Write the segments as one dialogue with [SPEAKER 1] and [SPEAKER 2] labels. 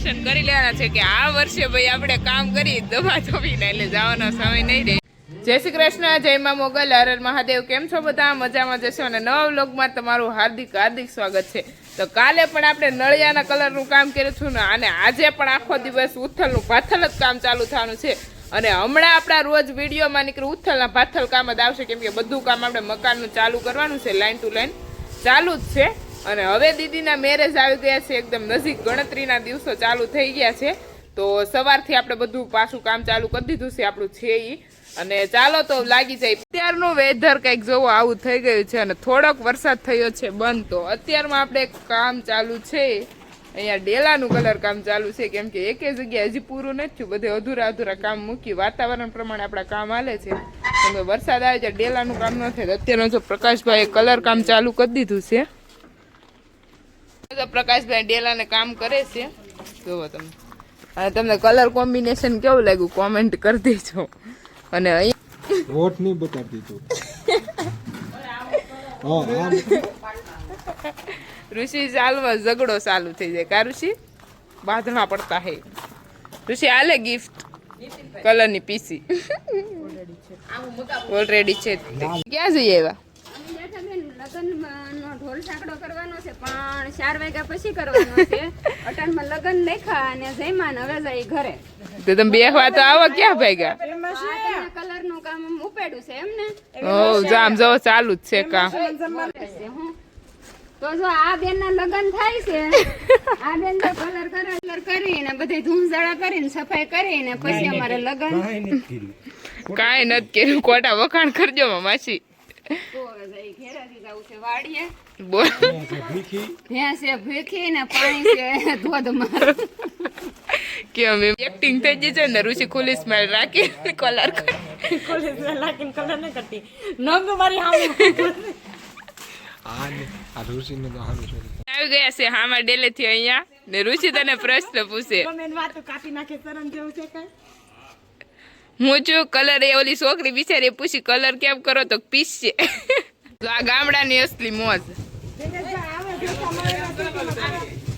[SPEAKER 1] દર્શન કરી લેવાના છે કે આ વર્ષે ભાઈ આપણે કામ કરી દબા ધોવીને એટલે જવાનો સમય નહીં રહે. જય શ્રી કૃષ્ણ, જય મા મોગલ, હર હર મહાદેવ. કેમ છો બધા? મજામાં જશો અને નવા વ્લોગમાં તમારું હાર્દિક હાર્દિક સ્વાગત છે. તો કાલે પણ આપણે નળિયાના કલરનું કામ કર્યું છું ને અને આજે પણ આખો દિવસ ઉથલનું પાથલ જ કામ ચાલુ થવાનું છે. અને હમણાં આપણા રોજ વિડીયોમાં નીકળ્યું ઉથલના પાથલ કામ જ આવશે, કેમ કે બધું કામ આપણે મકાનનું ચાલુ કરવાનું છે, લાઈન ટુ લાઈન ચાલુ જ છે. અને હવે દીદીના મેરેજ આવી ગયા છે, એકદમ નજીક ગણતરીના દિવસો ચાલુ થઈ ગયા છે. તો સવારથી આપણે બધું પાછું કામ ચાલુ કરી દીધું છે આપણું છે ઈ. અને ચાલો તો લાગી જાય. અત્યારનું વેધર કંઈક જોવો આવું થઈ ગયું છે અને થોડોક વરસાદ થયો છે બંધ. તો અત્યારમાં આપણે કામ ચાલુ છે અહીંયા ડેલાનું કલર કામ ચાલુ છે, કેમ કે એકે જગ્યાએ હજી પૂરું નથી થયું, બધે અધૂરા કામ મૂકી વાતાવરણ પ્રમાણે આપણા કામ હાલે છે. કેમ વરસાદ આવે છે ડેલાનું કામ ન થાય. અત્યારનો જો પ્રકાશભાઈ કલર કામ ચાલુ કરી દીધું છે. પ્રકાશભાઈ ડેલાને કામ કરે છે, જોવો તમે. અને તમને કલર કોમ્બિનેશન કેવું લાગ્યું કોમેન્ટ કરી દેજો. અને અહીંયા
[SPEAKER 2] વોટ નહીં બતાવતી તું.
[SPEAKER 1] ઋષિ ચાલમાં ઝઘડો ચાલુ થઈ જાય. કા ઋષિ બાંધણા પડતા હે. ઋષિ આલે ગિફ્ટ કલરની પીસી ઓલરેડી છે. ક્યાં જઈએ એવા?
[SPEAKER 3] ઢોલ સાંકડો કરવાનો છે પણ 4 વાગ્યા પછી કરવાનો છે. અટાણમાં લગન લેખા અને જયમાન હવે જાય ઘરે.
[SPEAKER 1] તો તમે બેહવા તો આવો ક્યાં ભાગ્યા?
[SPEAKER 3] કલર નું કામ ઉપેડ્યું છે એમ ને.
[SPEAKER 1] ઓ જામ જો ચાલુ જ છે કામ.
[SPEAKER 3] તો જો આ બેન ના લગન થાય છે, આ બેન તો કલર કરીને બધે ધૂમઝાડા કરીને સફાઈ કરીને પછી અમારે લગન.
[SPEAKER 1] કાંઈ નથી કર્યું, ખોટા વખાણ કરજો માસી. એક્ટિંગ થઈ ગઈ છે ને. ઋષિ ખુલ્લી સ્માઈલ રાખી કલર આવી ગયા છે હામાં ડેલે થી અહીંયા ને. ઋષિ તને પ્રશ્ન પૂછે, હું છું કલર એ ઓલી છોકરી બિચારી પૂછી કલર કેમ કરો તો પીસશે. આ ગામડાની અસલી મોજ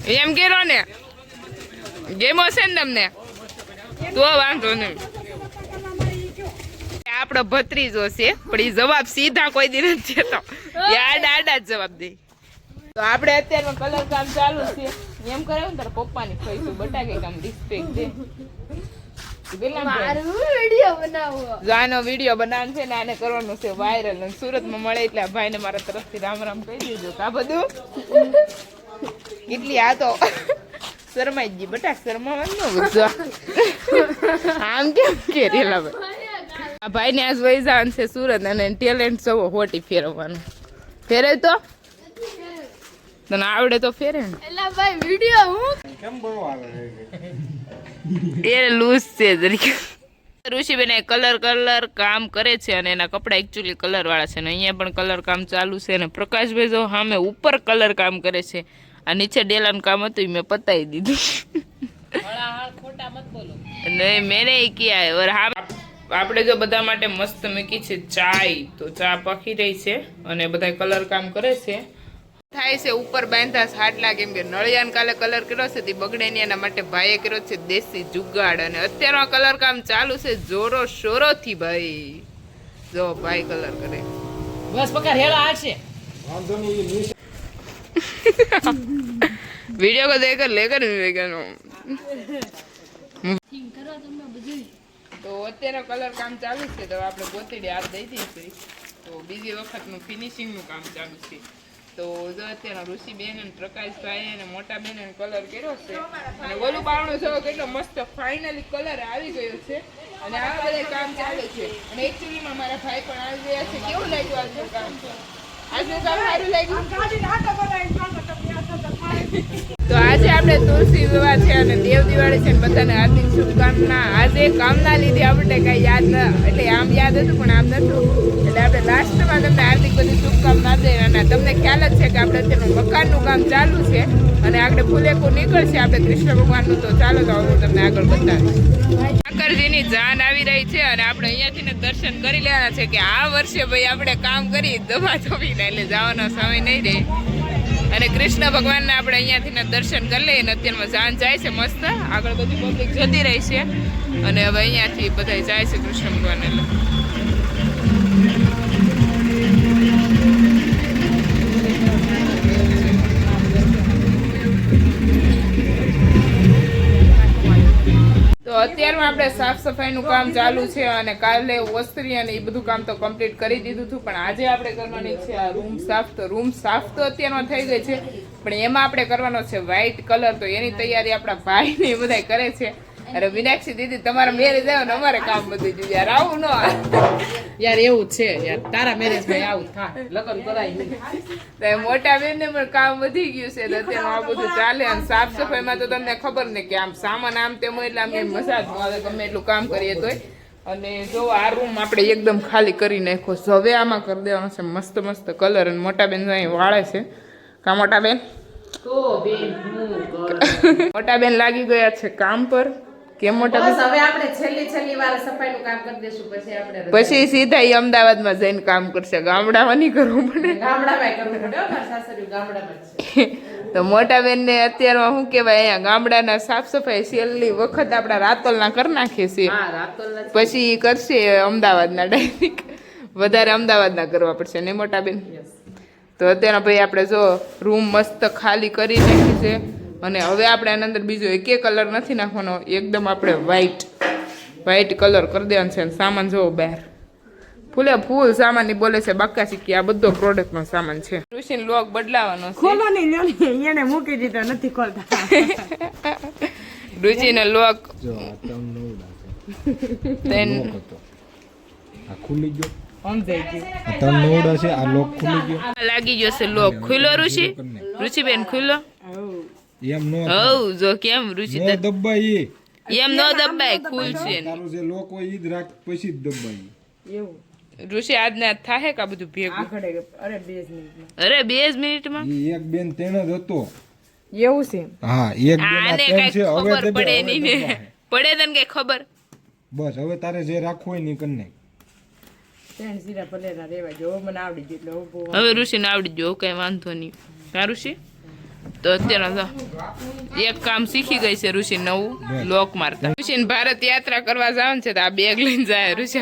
[SPEAKER 1] એમ કેરો ને. ગેમો છે ને તમને તો વાંધો નહીં. આપણો ભત્રીજો છે પણ એ જવાબ સીધા કોઈ દી નથી દેતો, આડા જ જવાબ દે. તો આપણે અત્યારમાં કલર કામ ચાલુ છે એમ કરાવ્યું ને તારા પપ્પાની કહીશું બટાકે કામ રિસ્પેક્ટ દે. આનો વિડીયો બનાવવાનો છે ને આને કરવાનું છે વાયરલ. સુરતમાં મળે એટલે આ ભાઈને મારા તરફથી રામ રામ કહી દેજો. આ બધું એટલી આ તો શરમાઈ ગઈ બટા. શરમાવાનું આમ કેમ કે રેલા આ ભાઈને આજ વહી જવાનું છે સુરત અને ટેલેન્ટ સવો હોટી ફેરવવાનું. ફેરવ તો તને આવડે તો ફેરે ને.
[SPEAKER 3] એલા ભાઈ વિડિયો હું
[SPEAKER 2] કેમ બહુ આવે
[SPEAKER 1] એ લૂઝ છે જરીક. ઋષિબેન કલર કામ કરે છે અને એના કપડા એકચ્યુઅલી કલર વાળા છે ને અહીંયા પણ કલર કામ ચાલુ છે. અને પ્રકાશભાઈ જો સામે ઉપર કલર કામ કરે છે. આ નીચે ડેલાનું કામ હતું મેં પતાવી દીધું. નહીં મેને કિયા ઓર હા. આપણે જો બધા માટે મસ્ત મૂકી છે ચાય, તો ચા પકી રહી છે અને બધા કલર કામ કરે છે. થાય છે ઉપર બાંધા સાટલા, કેમ કે નળિયાન કાલે કલર કર્યો છે તે બગડે નહીં એના માટે ભાઈએ કર્યો છે દેશી જુગાડ. અને અત્યારે કલર કામ ચાલુ છે જોરો શોરો થી ભાઈ. જો ભાઈ કલર કરે બસ પકડ હેલા આવશે. વિડિયો કો દેખર લેકર વેગનો. તો અત્યારે કલર કામ ચાલુ છે તો આપણે ગોતીડી હાથ દઈ દઈશું. તો બીજી વખતનું ફિનિશિંગનું કામ ચાલુ છે. તો જો અત્યારે ઋષિબેન અને પ્રકાશભાઈ અને મોટા બેન કલર કર્યો છે. અને ઓલું બાવણું જો કેટલો મસ્ત ફાઇનલી કલર આવી ગયો છે. અને આ બધા કામ ચાલે છે. અને એકચ્યુઅલીમાં મારા ભાઈ પણ આવી ગયા છે. કેવું લાગ્યું આજનું કામ? આજનું કામ સારું લાગ્યું. તો આજે આપણે તુલસી વિવાહ છે અને દેવ દિવાળી છે ને બધાને હાર્દિક શુભકામના. આજે કામના લીધે આપણે કઈ યાદ ન, એટલે આમ યાદ હતું પણ આમ નતું, એટલે આપણે લાસ્ટમાં તમને હાર્દિક બધી શુભકામના દે. અને તમને ખ્યાલ જ છે કે આપણે અત્યારનું મકાનનું કામ ચાલુ છે અને આપણે ફૂલેકું નીકળશે આપણે કૃષ્ણ ભગવાનનું. તો ચાલો તો હું તમને આગળ બતાવીશ. ઠાકરજીની જાન આવી રહી છે અને આપણે અહીંયાથી દર્શન કરી લેવાના છે કે આ વર્ષે ભાઈ આપણે કામ કરી દબા ધોવીને એટલે જવાનો સમય નહીં રહે. અને કૃષ્ણ ભગવાનના આપણે અહીંયાથી દર્શન કરી લઈએ અને અત્યારમાં જાન જાય છે મસ્ત આગળ બધી પબ્લિક જતી રહી છે અને હવે અહીંયાથી બધા જાય છે કૃષ્ણ ભગવાન એટલે તો અત્યારમાં આપણે સાફ સફાઈનું કામ ચાલુ છે અને કાલે વસ્ત્રી અને એ બધું કામ તો કમ્પ્લીટ કરી દીધું હતું પણ આજે આપણે કરવાની છે આ રૂમ સાફ તો અત્યારમાં થઈ ગઈ છે પણ એમાં આપણે કરવાનો છે વ્હાઈટ કલર તો એની તૈયારી આપણા ભાઈ ને એ બધા કરે છે અરે મીનાક્ષી દીદી તમારા મેરેજ આવ્યો ને અમારે કામ બધું જોયું યાર આવું ન
[SPEAKER 4] યાર એવું છે યાર તારા મેરેજ માં આવું થાય લગ્ન કરાય
[SPEAKER 1] મોટા બેન ને પણ કામ વધી ગયું છે તો અત્યારે આ બધું ચાલે અને સાફ સફાઈમાં તો તમને ખબર ને કે આમ સામાન આમ તેમ એટલે આમ મસાજ આવે ગમે એટલું કામ કરીએ તોય અને જો આ રૂમ આપણે એકદમ ખાલી કરી નાખ્યો હવે આમાં કરી દેવાનો છે મસ્ત મસ્ત કલર અને મોટા બેન અહીં વાળે છે કા મોટા બેન મોટા બેન લાગી ગયા છે કામ પર કેમ મોટા બેન
[SPEAKER 4] હવે આપણે છેલ્લી વાર સફાઈનું કામ કરી દેશું પછી આપણે
[SPEAKER 1] પછી સીધા ઈ અમદાવાદમાં જઈને કામ કરશે ગામડામાં નહીં કરવું પડે
[SPEAKER 4] ગામડામાં કરવું પડે મારા સાસરી ગામડામાં છે
[SPEAKER 1] તો મોટા બેન ને અત્યારમાં શું કહેવાય અહીંયા ગામડાના સાફ સફાઈ છેલ્લી વખત આપણા રાતોલના કરી નાખીએ છીએ
[SPEAKER 4] હા રાતોલના
[SPEAKER 1] પછી કરશે અમદાવાદના ડાયરેક્ટ વધારે અમદાવાદના કરવા પડશે ને મોટા બેન તો અત્યારે ભાઈ આપણે જો રૂમ મસ્ત ખાલી કરી નાખી છે અને હવે આપણે આની અંદર બીજો એક કલર નથી નાખવાનો એકદમ આપણે વ્હાઈટ કલર કરી દેવાનો છે અને સામાન જોવો બહાર ફૂલ સામાન બોલે છે બાકા શીખી આ બધો પ્રોડક્ટનો સામાન છે ઋષિનો લોક બદલાવાનો છે
[SPEAKER 4] ખોલો નહીં એને મૂકી દીધો નથી ખોલતા
[SPEAKER 1] રુચિનો લોક
[SPEAKER 2] જો આ તમ નવડા છે આ ખુલી ગયો
[SPEAKER 4] સમજાઈ ગયું
[SPEAKER 2] આ તમ નવડા છે આ લોક ખુલી ગયો
[SPEAKER 1] લાગી ગયો છે લોક ખુલ્લો રુચિબેન ખુલ્લો
[SPEAKER 2] એમ નો
[SPEAKER 1] હવ જો કેમ રુચિ
[SPEAKER 2] નો દબાઈ
[SPEAKER 1] એમ નો દબાય ખુલ છે
[SPEAKER 2] તારું જે લોક હોય ઈ જ રાખ પછી જ દબાઈ
[SPEAKER 4] એવું
[SPEAKER 1] ઋષિ આજના થાય કે આ બધું ભેગું
[SPEAKER 4] આખડે અરે 2 મિનિટમાં
[SPEAKER 1] અરે 2 મિનિટમાં
[SPEAKER 2] ઈ એક બેન તેનો જ હતો
[SPEAKER 4] એવું છે
[SPEAKER 2] હા એક બેન આ
[SPEAKER 1] આને
[SPEAKER 2] તેમ
[SPEAKER 1] કઈ
[SPEAKER 2] છે હવે
[SPEAKER 1] ખબર
[SPEAKER 2] દબાય,
[SPEAKER 1] પડે
[SPEAKER 2] હવે
[SPEAKER 1] નહીં ને
[SPEAKER 2] દબાય.
[SPEAKER 1] પડે તને કઈ ખબર
[SPEAKER 2] બસ હવે તારે જે રાખવું હોય ને ઈ કર નાખ.
[SPEAKER 4] ત્રણ જીરા પલેરા રેવા જો મને આવડી ગયું એટલે ઊભું
[SPEAKER 1] હવે ઋષિને આવડી ગયો કઈ વાંધો નહીં હા ઋષિ તો અત્યારે એક કામ શીખી ગઈ છે ઋષિ નવું લોક મારતા ઋષિને ભારત યાત્રા કરવા જવાનું છે તો આ બેગ લઈને જાય ઋષિ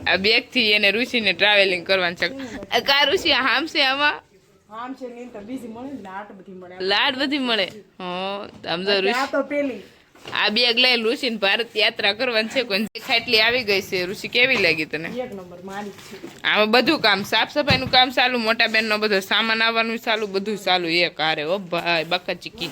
[SPEAKER 1] આ બેગ થી એને ઋષિને ટ્રાવેલિંગ કરવાનું છે કા ઋષિ આમ છે આમાં
[SPEAKER 4] આમ છે ને તો બીજી મળે ને લાટ બધી મળે
[SPEAKER 1] લાડ બધી મળે હા આમ જો
[SPEAKER 4] આ
[SPEAKER 1] ઋષિ
[SPEAKER 4] તો પેલી
[SPEAKER 1] આ બેગ લઈને ઋષિને ભારત યાત્રા કરવાની છે કોઈ ખાટલી આવી ગઈ છે ઋષિ કેવી લાગી તને
[SPEAKER 4] એક નંબર મારી છે
[SPEAKER 1] આમાં બધું કામ સાફ સફાઈનું કામ ચાલુ મોટા બેનનો બધો સામાન આવવાનું ચાલુ બધું ચાલુ એક હારે ઓ ભાઈ બાકા ચીકી